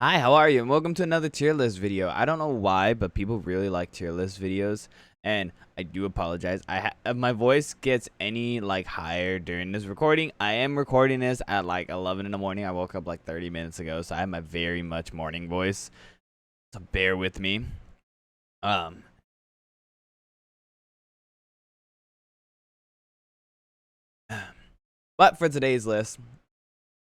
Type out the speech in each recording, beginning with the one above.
Hi, how are you? And welcome to another tier list video. I don't know why, but people really like tier list videos, and I do apologize. If my voice gets any higher during this recording, I am recording this at 11 in the morning. I woke up 30 minutes ago, so I have my very much morning voice. So bear with me. But for today's list,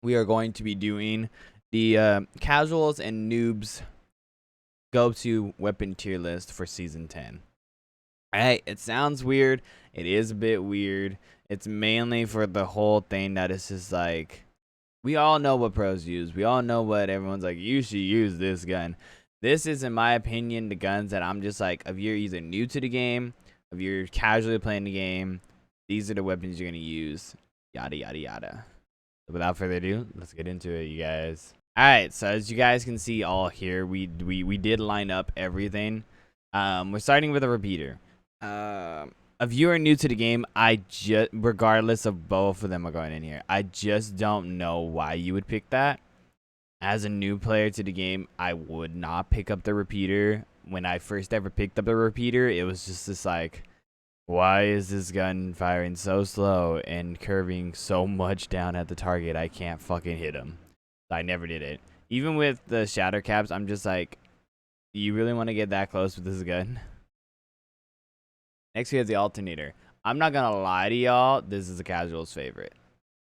we are going to be doing the casuals and noobs go-to weapon tier list for season 10. Alright, it sounds weird. It is a bit weird. It's mainly for the whole thing that it's just we all know what pros use. We all know what everyone's you should use this gun. This is, in my opinion, the guns that I'm just if you're either new to the game, if you're casually playing the game, these are the weapons you're going to use. Yada, yada, yada. So without further ado, let's get into it, you guys. Alright, so as you guys can see all here, we did line up everything. We're starting with a repeater. If you are new to the game, regardless of both of them are going in here, I just don't know why you would pick that. As a new player to the game, I would not pick up the repeater. When I first ever picked up the repeater, it was just this why is this gun firing so slow and curving so much down at the target? I can't fucking hit him. I never did it. Even with the shatter caps, I'm just do you really want to get that close with this gun? Next, we have the Alternator. I'm not going to lie to y'all. This is a casual's favorite.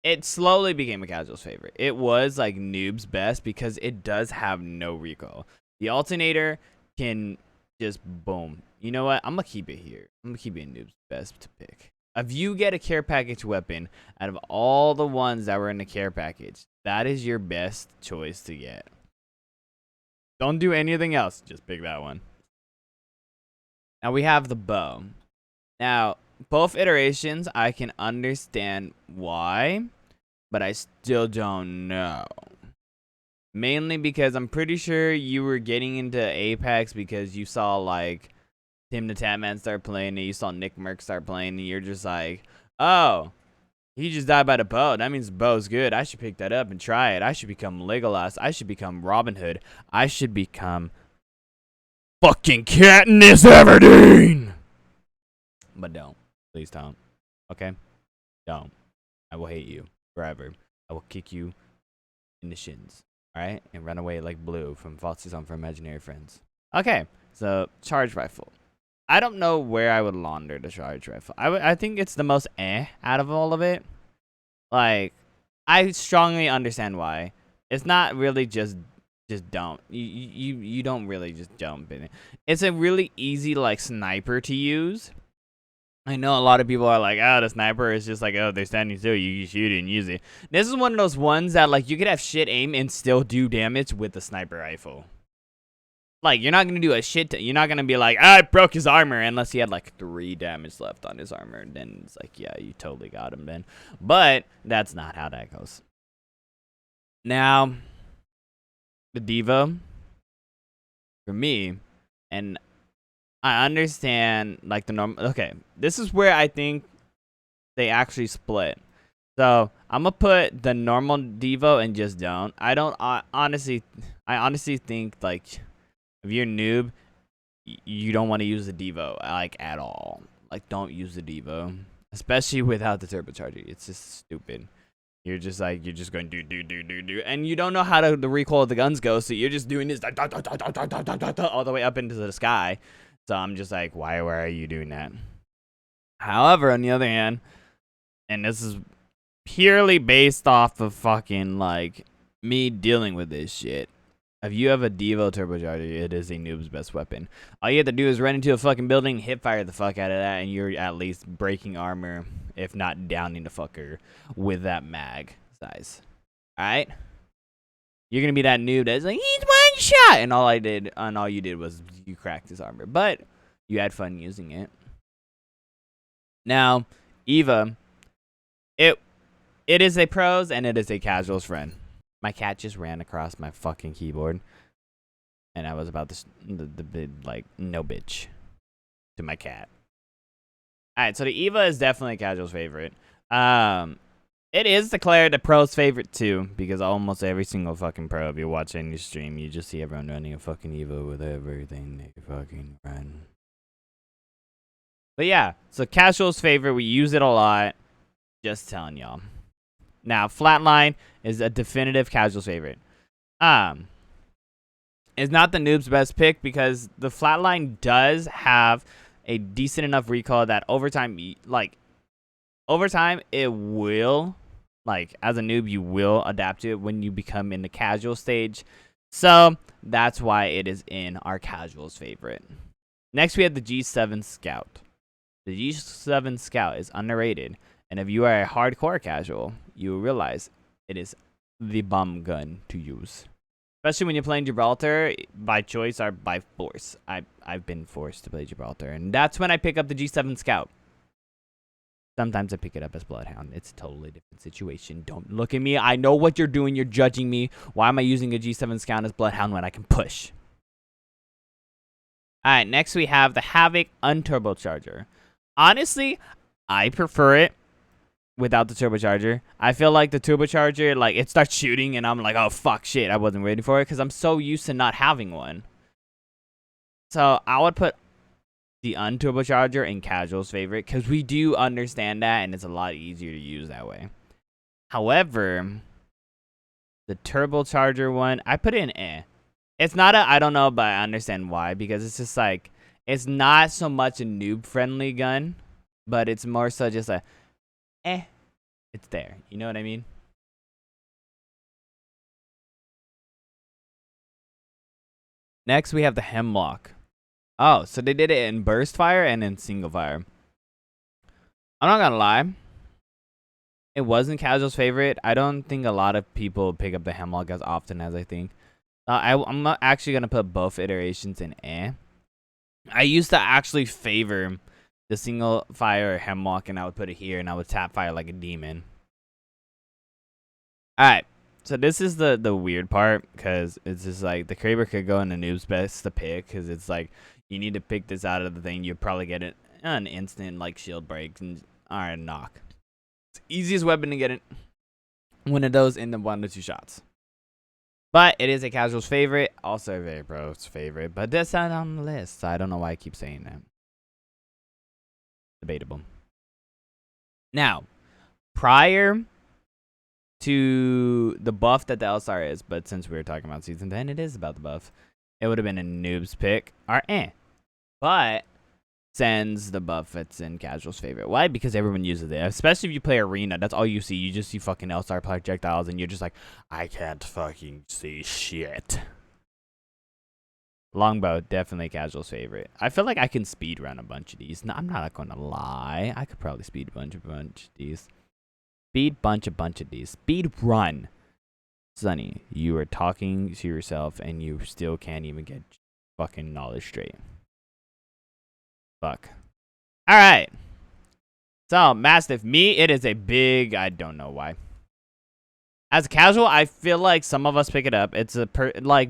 It slowly became a casual's favorite. It was Noob's best because it does have no recoil. The Alternator can just boom. You know what? I'm going to keep it here. I'm going to keep it Noob's best to pick. If you get a care package weapon out of all the ones that were in the care package, that is your best choice to get. Don't do anything else. Just pick that one. Now we have the bow. Now, both iterations, I can understand why, but I still don't know. Mainly because I'm pretty sure you were getting into Apex because you saw Tim the Tatman start playing and you saw Nick Merck start playing and you're just oh, he just died by the bow. That means the bow's good. I should pick that up and try it. I should become Legolas. I should become Robin Hood. I should become fucking Katniss Everdeen. But don't. Please don't. Okay? Don't. I will hate you forever. I will kick you in the shins. Alright? And run away like Blue from Foxy's Home for Imaginary Friends. Okay. So, charge rifle. I don't know where I would launder the charge rifle. I think it's the most out of all of it. I strongly understand why. It's not really just don't. You don't really just jump in it. It's a really easy sniper to use. I know a lot of people are oh, the sniper is just oh, they're standing still, you shoot it and use it. This is one of those ones that you could have shit aim and still do damage with the sniper rifle. You're not gonna do a shit. You're not gonna be I broke his armor unless he had 3 damage left on his armor. And then it's yeah, you totally got him then. But that's not how that goes. Now, the Diva, for me, and I understand the normal. Okay, this is where I think they actually split. So I'm gonna put the normal Divo and just don't. I honestly think if you're a noob, you don't want to use the Divo at all. Don't use the Divo, especially without the turbocharger. It's just stupid. You're just going do, and you don't know how the recoil of the guns go, so you're just doing this all the way up into the sky. So I'm just why are you doing that? However, on the other hand, and this is purely based off of fucking me dealing with this shit. If you have a Divo Turbocharger, it is a noob's best weapon. All you have to do is run into a fucking building, hip fire the fuck out of that, and you're at least breaking armor, if not downing the fucker with that mag size. Alright? You're gonna be that noob that's he's one shot, and all you did was you cracked his armor. But you had fun using it. Now, Eva, it is a pros and it is a casual's friend. My cat just ran across my fucking keyboard. And I was about to the big no bitch to my cat. Alright, so the Eva is definitely a casual's favorite. It is declared the pro's favorite too, because almost every single fucking pro, if you watch any stream, you just see everyone running a fucking Evo with everything they fucking run. But yeah, so casual's favorite. We use it a lot. Just telling y'all. Now, Flatline is a definitive casual's favorite. It's not the noob's best pick because the Flatline does have a decent enough recoil that over time, it will, as a noob, you will adapt to it when you become in the casual stage. So that's why it is in our casual's favorite. Next, we have the G7 Scout. The G7 Scout is underrated, and if you are a hardcore casual, you will realize it is the bomb gun to use. Especially when you're playing Gibraltar by choice or by force. I've been forced to play Gibraltar, and that's when I pick up the G7 Scout. Sometimes I pick it up as Bloodhound. It's a totally different situation. Don't look at me. I know what you're doing. You're judging me. Why am I using a G7 Scout as Bloodhound when I can push? Alright, next we have the Havoc Un-Turbocharger. Honestly, I prefer it without the turbocharger. I feel like the turbocharger, it starts shooting and I'm like, oh fuck, shit, I wasn't ready for it because I'm so used to not having one. So I would put the Un-Turbocharger in casual's favorite because we do understand that and it's a lot easier to use that way. However, the turbocharger one, I put it in eh. It's not a I don't know, but I understand why, because it's just it's not so much a noob friendly gun, but it's more so just a it's there. You know what I mean? Next, we have the Hemlock. Oh, so they did it in burst fire and in single fire. I'm not gonna lie. It wasn't casual's favorite. I don't think a lot of people pick up the Hemlock as often as I think. I'm not actually gonna put both iterations in eh. I used to actually favor the single fire Hemlock, and I would put it here and I would tap fire like a demon. Alright, so this is the weird part, because it's just the Kraber could go in the noob's best to pick, because it's you need to pick this out of the thing. You probably get it an instant shield break and alright, knock. It's the easiest weapon to get it. One of those in the 1 to 2 shots. But it is a casual's favorite, also a very pro's favorite, but that's not on the list, so I don't know why I keep saying that. Debatable. Now, prior to the buff that the LSR is, but since we were talking about Season 10, it is about the buff. It would have been a noob's pick, or eh. But since the buff, it's in casual's favorite. Why? Because everyone uses it, especially if you play arena. That's all you see. You just see fucking LSR projectiles, and you're just like, I can't fucking see shit. Longbow, definitely casual's favorite. I feel like I can speed run a bunch of these. No, I'm not gonna lie. I could probably speed a bunch of these. Speed a bunch of these. Speed run. Sonny, you are talking to yourself and you still can't even get fucking knowledge straight. Fuck. Alright. So, Mastiff, me, it is a big, I don't know why. As a casual, I feel like some of us pick it up. It's a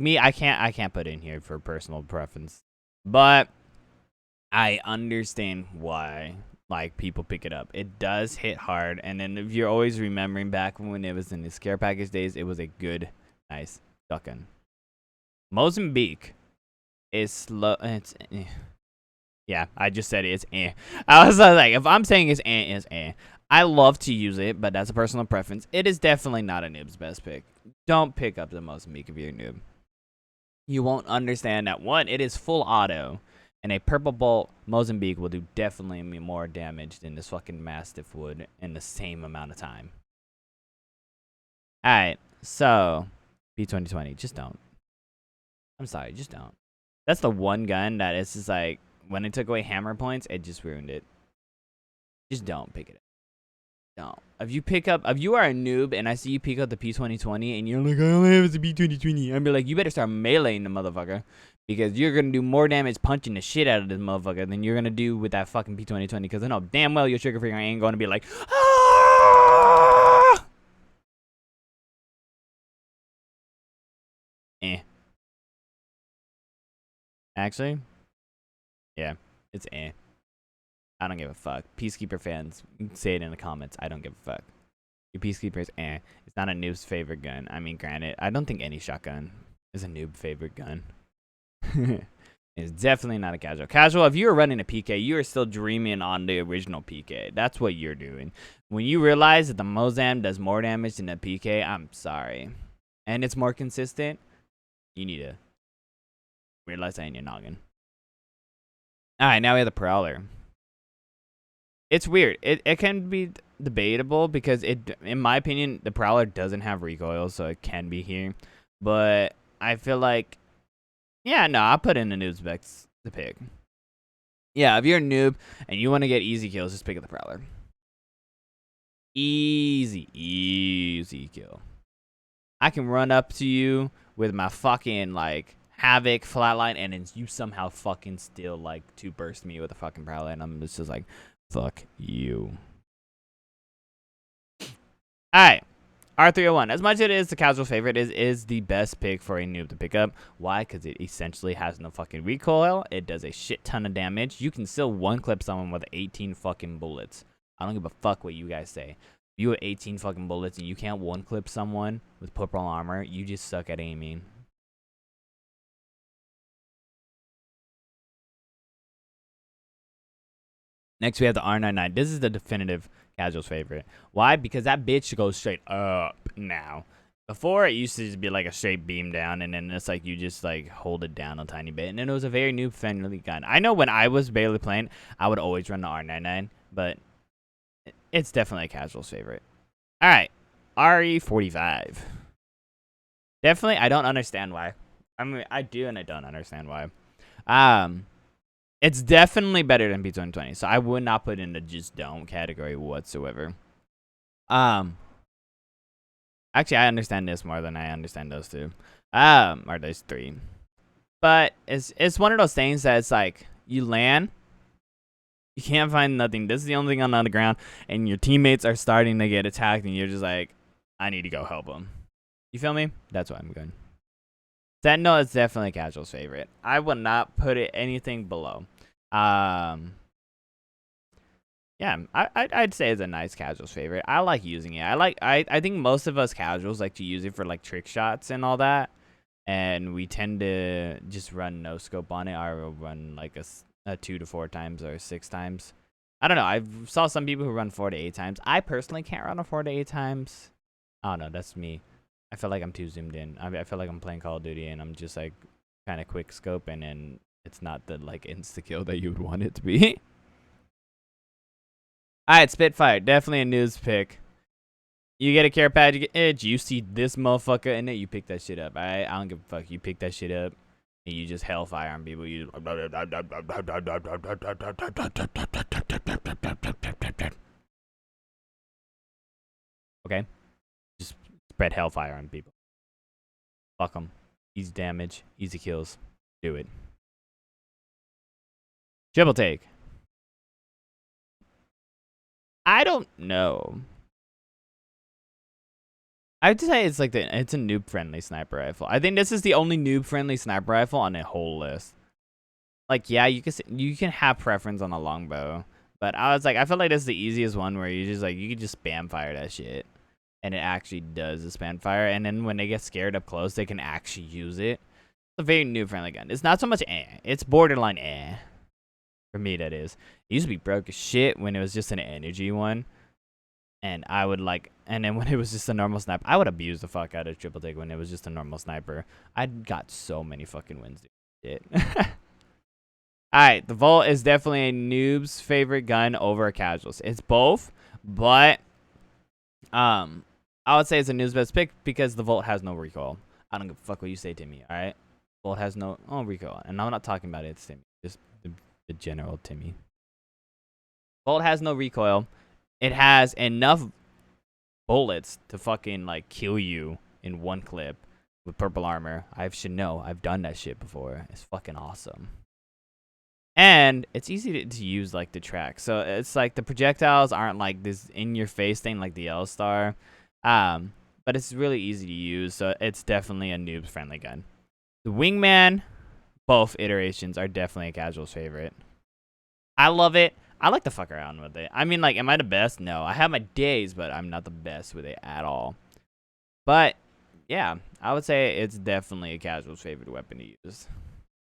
me, I can't put it in here for personal preference. But I understand why people pick it up. It does hit hard, and then if you're always remembering back when it was in the scare package days, it was a good, nice shotgun. Mozambique is slow. It's yeah, I just said it's eh. I was like, if I'm saying it's eh. I love to use it, but that's a personal preference. It is definitely not a noob's best pick. Don't pick up the Mozambique if you're a noob. You won't understand that one, it is full auto. And a purple bolt Mozambique will do definitely more damage than this fucking Mastiff would in the same amount of time. Alright, so P2020, just don't. I'm sorry, just don't. That's the one gun that is just when it took away hammer points, it just ruined it. Just don't pick it up. Don't. If you are a noob and I see you pick up the P2020 and you're like, I only have the P2020, I'd be like, you better start meleeing the motherfucker. Because you're going to do more damage punching the shit out of this motherfucker than you're going to do with that fucking P2020. Because I know damn well your trigger finger ain't going to be like, ah! Eh. Actually, yeah, it's eh. I don't give a fuck. Peacekeeper fans, say it in the comments. I don't give a fuck. Your peacekeepers, it's not a noob's favorite gun. I mean, granted, I don't think any shotgun is a noob favorite gun. It's definitely not a casual. Casual, if you were running a PK, you are still dreaming on the original PK. That's what you're doing. When you realize that the Mozam does more damage than the PK, I'm sorry. And it's more consistent, you need to realize that in your noggin. Alright, now we have the Prowler. It's weird. It can be debatable because in my opinion, the Prowler doesn't have recoil, so it can be here. But I feel like, yeah, no, I'll put in the noob specs to pick. Yeah, if you're a noob and you want to get easy kills, just pick up the Prowler. Easy kill. I can run up to you with my fucking, like, Havoc, Flatline, and then you somehow fucking still, like, to burst me with a fucking Prowler, and I'm just like, fuck you. Alright. R301. As much as it is the casual favorite, it is the best pick for a noob to pick up. Why? Because it essentially has no fucking recoil. It does a shit ton of damage. You can still one-clip someone with 18 fucking bullets. I don't give a fuck what you guys say. If you have 18 fucking bullets and you can't one-clip someone with purple armor, you just suck at aiming. Next, we have the R99. This is the definitive casual's favorite. Why? Because that bitch goes straight up now. Before, it used to just be like a straight beam down, and then it's like you just like hold it down a tiny bit. And then it was a very noob-friendly gun. I know when I was barely playing, I would always run the R99, but it's definitely a casual's favorite. All right, RE45. Definitely, I don't understand why. I mean, I do and I don't understand why. It's definitely better than P2020, so I would not put it in the just don't category whatsoever. Actually, I understand this more than I understand those two. Or those three. But it's one of those things that it's like, you land, you can't find nothing. This is the only thing on the ground, and your teammates are starting to get attacked, and you're just like, I need to go help them. You feel me? That's what I'm going. Sentinel is definitely a casual's favorite. I would not put it anything below. Yeah, I'd say it's a nice casual's favorite. I like using it. I think most of us casuals like to use it for like trick shots and all that, and we tend to just run no scope on it, or run like a 2 to 4 times or 6 times. I don't know. I saw some people who run 4 to 8 times. I personally can't run a 4 to 8 times. I don't know. That's me. I feel like I'm too zoomed in. I feel like I'm playing Call of Duty and I'm just like kind of quick scope, and then it's not the like insta kill that you would want it to be. Alright, Spitfire. Definitely a news pick. You get a care package, you get edge. You see this motherfucker in it, you pick that shit up. Alright, I don't give a fuck. You pick that shit up and you just hellfire on people. You okay? Just spread hellfire on people. Fuck them. Easy damage, easy kills. Do it. Triple take. I don't know. I'd say it's like it's a noob friendly sniper rifle. I think this is the only noob friendly sniper rifle on the whole list. Like, yeah, you can have preference on the longbow, but I was like, I feel like this is the easiest one where you just like you can just spam fire that shit, and it actually does the spam fire. And then when they get scared up close, they can actually use it. It's a very noob friendly gun. It's not so much it's borderline for me. That is. It used to be broke as shit when it was just an energy one. And I would like, and then when it was just a normal sniper, I would abuse the fuck out of triple take when it was just a normal sniper. I got so many fucking wins, dude. Shit. Alright, the Volt is definitely a noob's favorite gun over a casual's. It's both, but I would say it's a noob's best pick because the Volt has no recoil. I don't give a fuck what you say, Timmy, alright? Volt has no recoil. And I'm not talking about it's Timmy, just the general Timmy. Volt has no recoil. It has enough bullets to fucking like kill you in one clip with purple armor. I should know. I've done that shit before. It's fucking awesome. And it's easy to use like the track. So it's like the projectiles aren't like this in your face thing like the L-Star. But it's really easy to use. So it's definitely a noob's friendly gun. The Wingman, both iterations are definitely a casual's favorite. I love it. I like to fuck around with it. I mean, like, am I the best? No. I have my days, but I'm not the best with it at all. But, yeah, I would say it's definitely a casual's favorite weapon to use.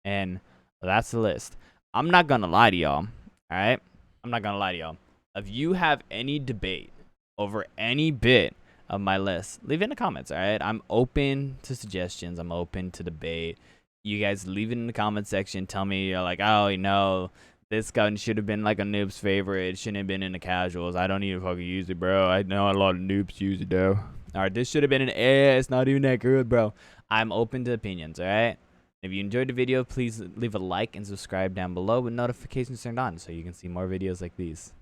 And that's the list. I'm not going to lie to y'all, all right? I'm not going to lie to y'all. If you have any debate over any bit of my list, leave it in the comments, all right? I'm open to suggestions. I'm open to debate. You guys leave it in the comment section. Tell me, you're like, oh, you know, this gun should have been like a noob's favorite. It shouldn't have been in the casuals. I don't even fucking use it, bro. I know a lot of noobs use it, though. All right, this should have been an A. It's not even that good, bro. I'm open to opinions, all right? If you enjoyed the video, please leave a like and subscribe down below with notifications turned on so you can see more videos like these.